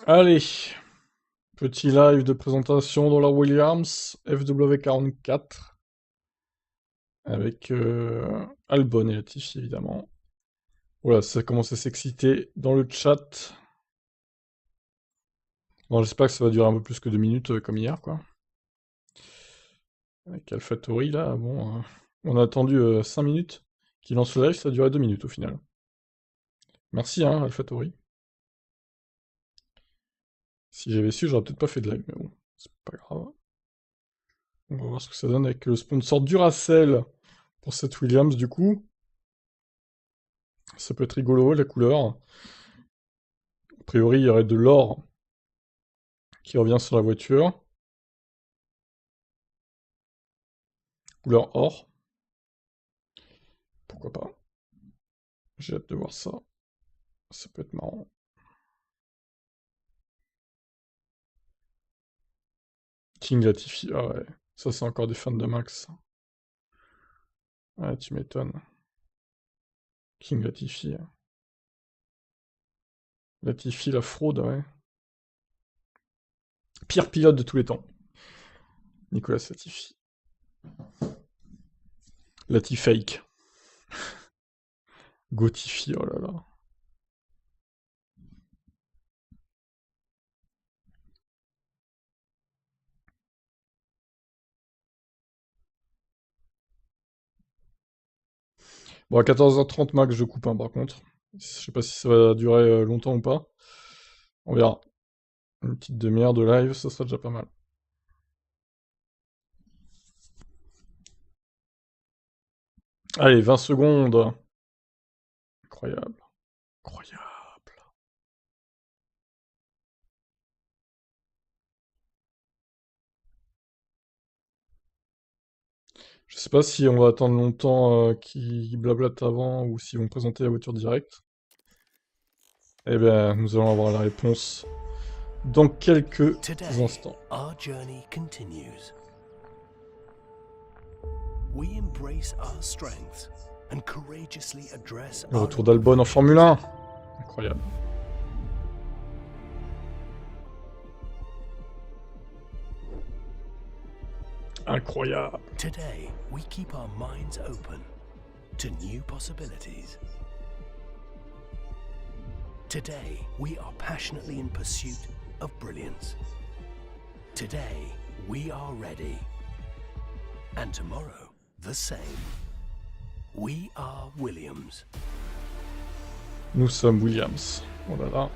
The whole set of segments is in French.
Allez, petit live de présentation dans la Williams, FW44, avec Albon et Latifi évidemment. Voilà, ça commence à s'exciter dans le chat. Bon, j'espère que ça va durer un peu plus que 2 minutes comme hier, quoi. Avec AlphaTauri, là, bon, on a attendu 5 minutes qu'il lance le live, ça a duré 2 minutes au final. Merci, hein, AlphaTauri. Si j'avais su, j'aurais peut-être pas fait de live, mais bon, c'est pas grave. On va voir ce que ça donne avec le sponsor Duracell pour cette Williams, du coup. Ça peut être rigolo, la couleur. A priori, il y aurait de l'or qui revient sur la voiture. Couleur or. Pourquoi pas. J'ai hâte de voir ça. Ça peut être marrant. King Latifi, ah ouais. Ça, c'est encore des fans de Max. Ouais, tu m'étonnes. King Latifi. Latifi, la fraude, ouais. Pire pilote de tous les temps. Nicolas Latifi. Latifake. Gotifi, oh là là. Bon, à 14h30 max, je coupe, hein, par contre. Je sais pas si ça va durer longtemps ou pas. On verra. Une petite demi-heure de live, ça sera déjà pas mal. Allez, 20 secondes. Incroyable. Incroyable. Je sais pas si on va attendre longtemps qu'ils blablatent avant ou s'ils vont présenter la voiture directe. Eh bien, nous allons avoir la réponse dans quelques instants. Le retour d'Albon en Formule 1. Incroyable. Incroyable. Today, we keep our minds open to new possibilities. Today, we are passionately in pursuit of brilliance. Today, we are ready. And tomorrow, the same. We are Williams. Nous sommes Williams. Oh là là.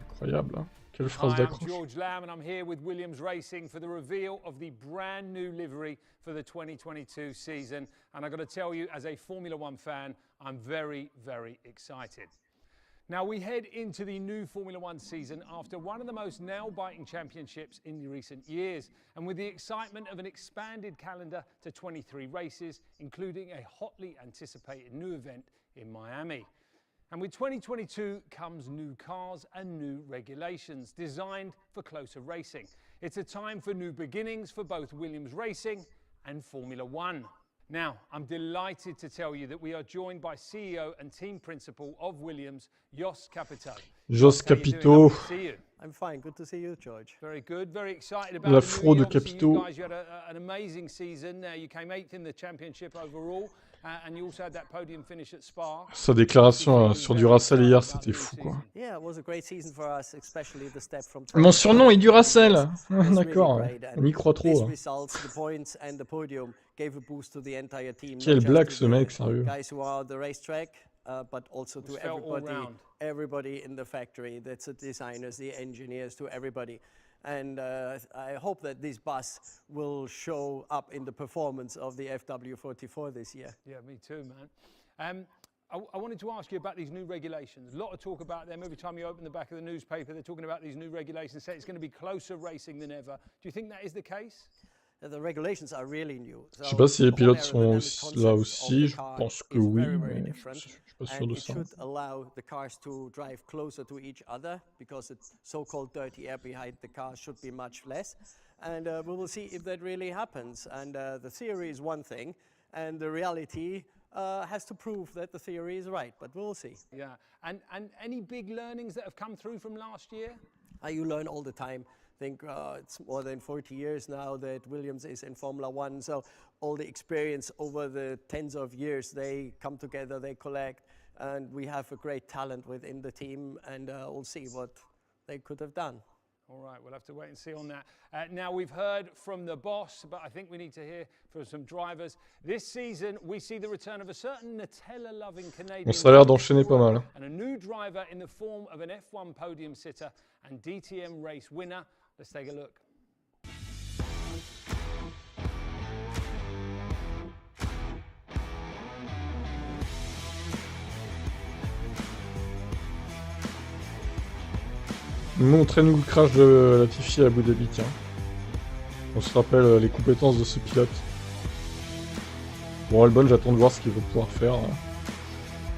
Incroyable, hein. Quelle phrase d'accroche. I'm George Lamb and I'm here with Williams Racing for the reveal of the brand new livery for the 2022 season. And I've got to tell you, as a Formula One fan, I'm very, very excited. Now we head into the new Formula One season after one of the most nail-biting championships in the recent years, and with the excitement of an expanded calendar to 23 races, including a hotly anticipated new event in Miami. And with 2022 comes new cars and new regulations designed for closer racing. It's a time for new beginnings for both Williams Racing and Formula One. Now, I'm delighted to tell you that we are joined by CEO and team principal of Williams, Jos Capito. Jos Capito. I'm fine. Good to see you, George. Very good. Very excited about La the fraude new de year. Capito. You guys, you had an amazing season. You came 8th in the championship overall. And you also had that podium finish at Spa. Sa déclaration sur Duracell hier, c'était fou, quoi. Yeah, it was a great season for us, especially the step from. Mon surnom est Duracell. D'accord, on y croit trop. Quelle blague ce mec, sérieux. Guys who are on the racetrack, but also to everybody in the factory. That's the designers, the engineers, to everybody. And I hope that this bus will show up in the performance of the FW44 this year. Yeah, me too, man. I wanted to ask you about these new regulations. A lot of talk about them. Every time you open the back of the newspaper, they're talking about these new regulations, say it's going to be closer racing than ever. Do you think that is the case? The regulations are really new. Je sais pas si les pilotes sont là aussi, je pense que oui, mais je suis pas sûr de ça. It should allow the cars to drive closer to each other because the so-called dirty air behind the car should be much less. And we will see if that really happens. And the theory is one thing, and the reality has to prove that the theory is right, but we'll see. Yeah, and any big learnings that have come through from last year? You learn all the time. I think it's more than 40 years now that Williams is in Formula One, so all the experience over the tens of years, they come together, they collect, and we have a great talent within the team, and we'll see what they could have done. All right, we'll have to wait and see on that. Now, we've heard from the boss, but I think we need to hear from some drivers. This season, we see the return of a certain Nutella-loving Canadian Bon, ça a l'air d'enchaîner pas mal. and a new driver in the form of an F1 podium sitter and DTM race winner. Let's take a look. Montrez-nous le crash de Latifi à Abu Dhabi, tiens. On se rappelle les compétences de ce pilote. Bon, Albon, j'attends de voir ce qu'il va pouvoir faire.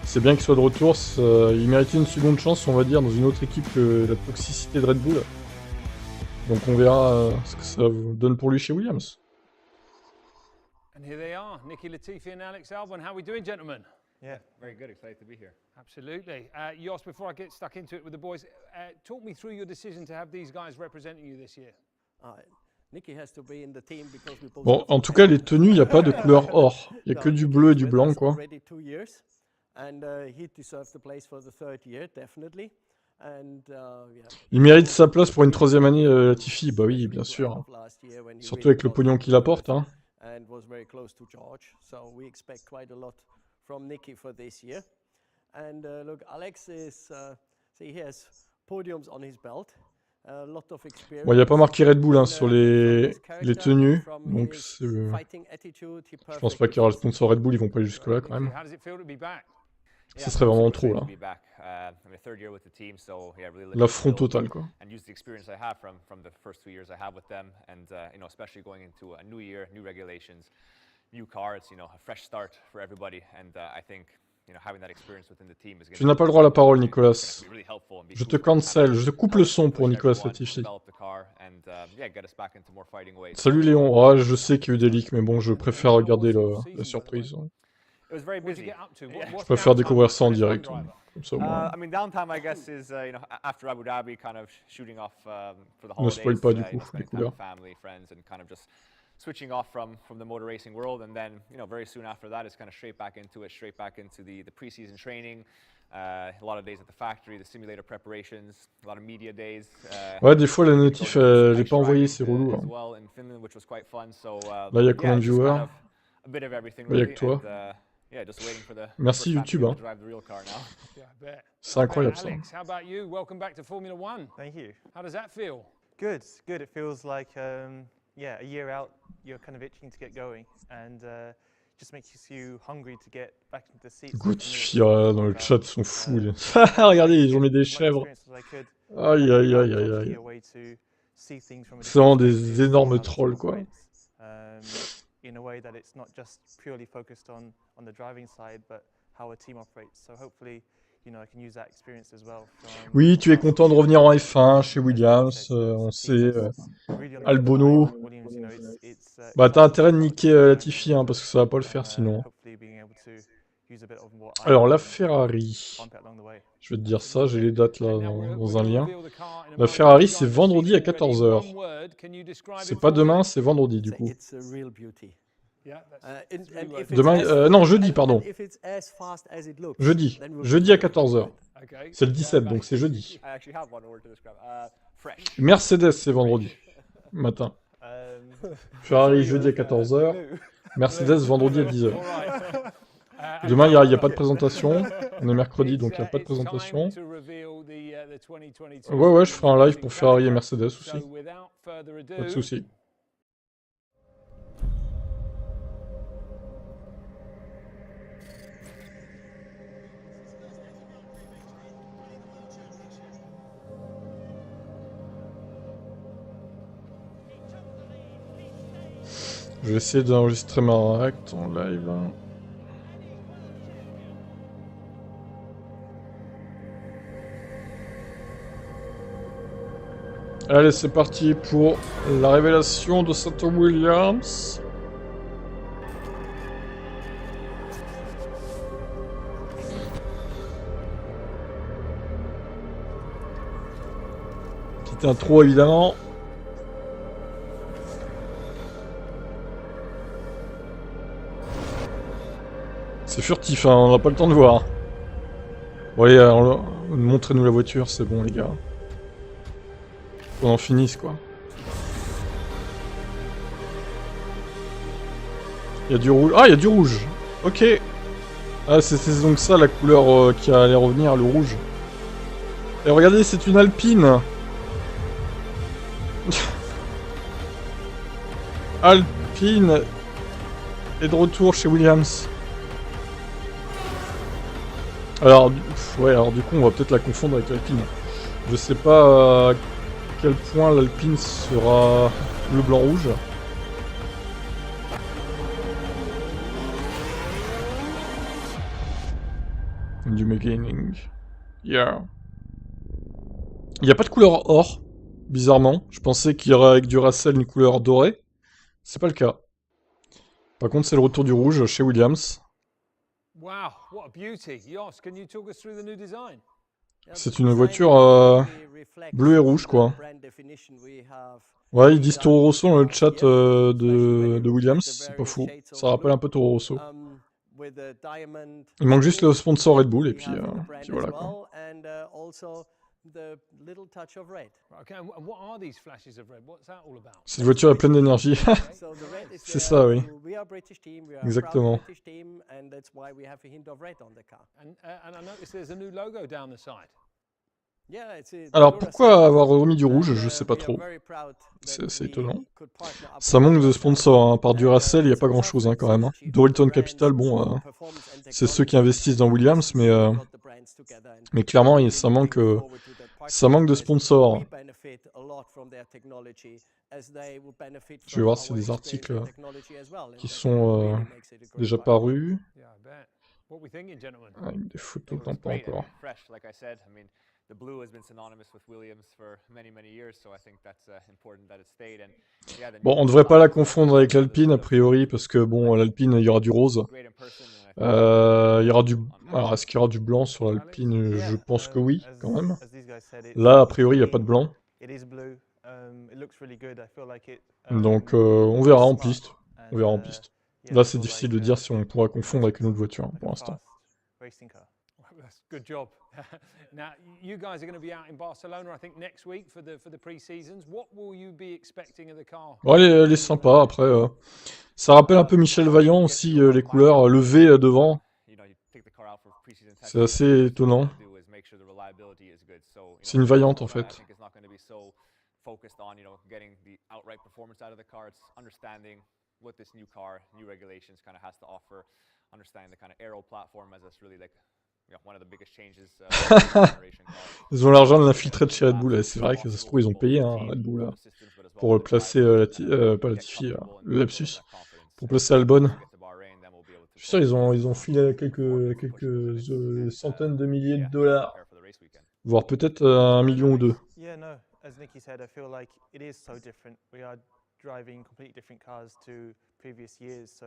C'est bien qu'il soit de retour, il méritait une seconde chance, on va dire, dans une autre équipe que la toxicité de Red Bull. Donc on verra ce que ça donne pour lui chez Williams. And here they are, Nicky Latifi and Alex Albon. How are we doing, gentlemen? Yeah, very good. Excited to be here. Absolutely. Jos, before I get stuck into it with the boys, talk me through your decision to have these guys representing you this year. Bon, en tout cas, les tenues, il n'y a pas de couleur or. Il n'y a que du bleu et du blanc, quoi. Il mérite sa place pour une troisième année, Latifi. Bah oui, bien sûr. Surtout avec le pognon qu'il apporte, hein. From Nicky for this year. And look, Alex is, see, he has podiums on his belt. A lot of experience. Bon, il n'y a pas marqué Red Bull hein, sur les tenues, donc je pense pas qu'il y aura le sponsor Red Bull, ils vont pas aller jusque-là quand même. Ça serait vraiment trop là. L'affront total quoi. Tu n'as pas le droit à la parole, Nicolas. Je te cancel, je te coupe le son pour Nicolas Latifi. Salut Léon, oh, je sais qu'il y a eu des leaks, mais bon, je préfère regarder la surprise. Je préfère découvrir ça en direct. Comme ça, ne spoil pas du coup les couleurs. Switching off from the motor racing world, and then very soon after that it's kind of straight back into the preseason training, a lot of days at the factory, the simulator preparations, a lot of media days. Ouais, des fois la notif elle est pas envoyée, c'est relou. Hein. Là il y a combien de viewers? Là il y a que toi. Merci YouTube. Hein. C'est incroyable ça. Alex, how about you? Welcome back to Formula One. Thank you. How does that feel? Good. It feels like yeah, a year out, you're kind of itching to get going, and just makes you hungry to get back into the seats. Goutifi, dans le chat sont fous. Regardez, ils ont mis des chèvres. Aïe aïe aïe aïe aïe. C'est vraiment des énormes trolls quoi. In a way that it's not just purely focused on the driving side, but how a team operates. So hopefully, I can use that experience as well. Oui, tu es content de revenir en F1 chez Williams, on sait, Albono. Bah t'as intérêt de niquer Latifi, hein, parce que ça va pas le faire sinon. Alors la Ferrari, je vais te dire ça, j'ai les dates là dans un lien. La Ferrari c'est vendredi à 14h. C'est pas demain, c'est vendredi du coup. Demain, non, jeudi, pardon. Jeudi à 14h. C'est le 17, donc c'est jeudi. Mercedes, c'est vendredi matin. Ferrari, jeudi à 14h. Mercedes, vendredi à 10h. Demain, il n'y a pas de présentation. On est mercredi, donc il n'y a pas de présentation. Ouais, je ferai un live pour Ferrari et Mercedes aussi. Pas de soucis. Je vais essayer d'enregistrer ma acte en live. Allez, c'est parti pour la révélation de Williams. Petite intro évidemment. C'est furtif, hein, on n'a pas le temps de voir. Bon allez, alors, montrez-nous la voiture, c'est bon les gars. Qu'on en finisse quoi. Il y a du rouge. Ah, il y a du rouge. Ok. Ah, c'est donc ça la couleur qui allait revenir, le rouge. Et regardez, c'est une Alpine. Alpine est de retour chez Williams. Alors, ouais, alors du coup, on va peut-être la confondre avec l'Alpine. Je sais pas à quel point l'Alpine sera bleu, blanc, rouge. New beginning. Yeah. Il n'y a pas de couleur or, bizarrement. Je pensais qu'il y aurait avec du Racel une couleur dorée. C'est pas le cas. Par contre, c'est le retour du rouge chez Williams. Wow, what a beauty. Jos, can you talk us through the new design? C'est une voiture bleue et rouge, quoi. Ouais, ils disent Toro Rosso dans le chat de Williams, c'est pas fou. Ça rappelle un peu Toro Rosso. Il manque juste le sponsor Red Bull, et puis voilà, quoi. Cette voiture est pleine d'énergie. C'est ça, oui. Exactement. Alors pourquoi avoir remis du rouge, je sais pas trop. C'est étonnant. Ça manque de sponsors, hein. Par Duracell, il n'y a pas grand chose hein, quand même. Hein. Dorilton Capital, bon, c'est ceux qui investissent dans Williams, mais clairement ça manque de sponsors. Je vais voir s'il y a des articles qui sont déjà parus. Avec des photos, tant pas encore. The blue has been synonymous with Williams for many years, so I think that's important that it stayed. And yeah, bon, on devrait pas la confondre avec l'Alpine a priori parce que bon, l'Alpine il y aura du rose. Il y aura du. Alors est-ce qu'il y aura du blanc sur l'Alpine? Je pense que oui, quand même. Là, a priori, il n'y a pas de blanc. Donc on verra en piste. On verra en piste. Là, c'est difficile de dire si on pourra confondre avec une autre voiture pour l'instant. Good job. Now, you guys are going to be out in Barcelona, I think, next week for the pre-seasons. What will you be expecting of the car? Bon, elle est sympa. Après, ça rappelle un peu Michel Vaillant aussi, les couleurs, le V devant. C'est assez étonnant. C'est une Vaillante en fait. Ils ont l'argent de l'infiltré de chez Red Bull. C'est vrai que ça se trouve, ils ont payé Red Bull là, pour placer, pas Latifi, le lapsus, pour placer Albon. Je suis sûr, ils ont filé quelques centaines de milliers de dollars, voire peut-être 1 million ou 2. Yeah, no, as Nicky said, I feel like it is so different. We are driving completely different cars to previous years, so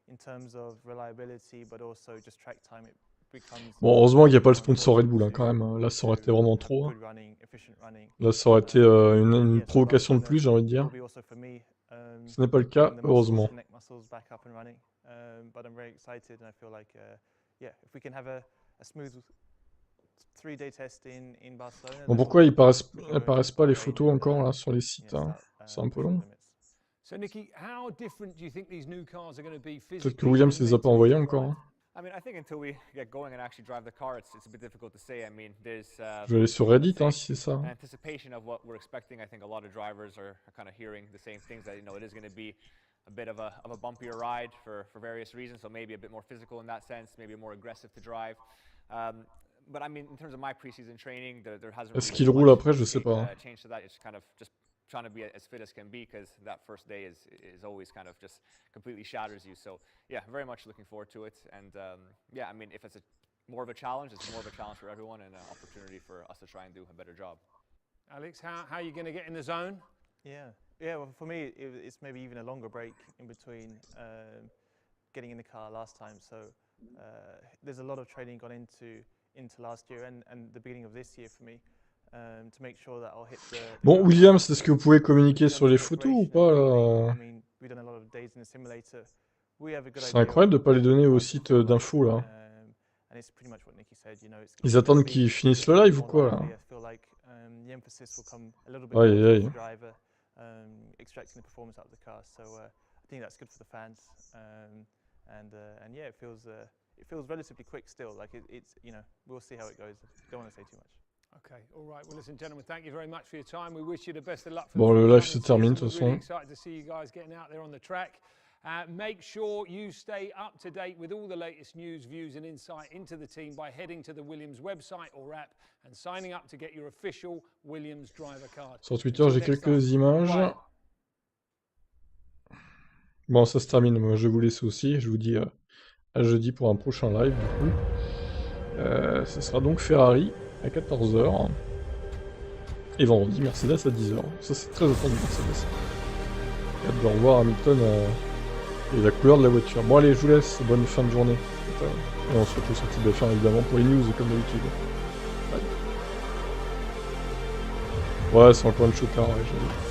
in terms of reliability, but also just track time, it becomes. Bon, heureusement qu'il n'y a pas le sponsor Red Bull quand même. Là, ça aurait été vraiment trop. Hein. Là, ça aurait été une provocation de plus, j'ai envie de dire. Ce n'est pas le cas, heureusement. Bon, pourquoi ils apparaissent pas les photos encore là sur les sites hein. C'est un peu long. Peut-être que Williams les a pas envoyés encore. Hein. Je vais aller sur Reddit hein, si c'est ça. A bit of a bumpier ride for various reasons, so maybe a bit more physical in that sense, maybe more aggressive to drive. But I mean, in terms of my preseason training, there hasn't. Est-ce qu'il roule après? Je sais pas. Change to that. It's kind of just trying to be as fit as can be because that first day is always kind of just completely shatters you. So yeah, very much looking forward to it. And yeah, I mean, if it's more of a challenge, it's more of a challenge for everyone and an opportunity for us to try and do a better job. Alex, how are you going to get in the zone? Yeah, well, for me, it's maybe even a longer break in between getting in the car last time. So there's a lot of training gone into last year and the beginning of this year for me. to make sure that I'll hit the Bon, ground. Williams, est-ce que vous pouvez communiquer In sur terms les of photos ou preparation pas, and là? training, I mean, we've done a lot of days in the simulator. We have a good C'est idea incroyable de of pas les what the donner au cars will site feel like, d'infos, là. and it's pretty much what Nicky said, you know, it's Ils gonna attendent be qu'ils finissent a le bit live ou more quoi, là? lively. I feel like the emphasis will come a little bit Aïe, more aïe, towards aïe. the driver, extracting the performance out of the car. So I think that's good for the fans, and yeah, it feels relatively quick still. Like it's you know, we'll see how it goes. Don't want to say too much. Okay, all right. Well, listen, gentlemen, thank you very much for your time. We wish you the best of luck for Bon, the le live forthcoming se termine, de season. toute We're really façon. excited to see you guys getting out there on the track. Make sure you stay up to date with all the latest news, views, and insight into the team by heading to the Williams website or app and signing up to get your official Williams driver card. Sur Twitter, Until j'ai next quelques time, images. bye. Bon, ça se termine. Moi, je vais vous laisser aussi. Je vous dis à jeudi pour un prochain live, du coup. Ce sera donc Ferrari à 14h. Et vendredi, Mercedes à 10h. Ça, c'est très attendu, Mercedes. J'ai hâte de revoir Hamilton et la couleur de la voiture. Bon, allez, je vous laisse. Bonne fin de journée. Et on se retrouve sur TBF1, évidemment, pour les news, comme d'habitude. Bye. Ouais, c'est encore une choucard, ouais, j'avoue.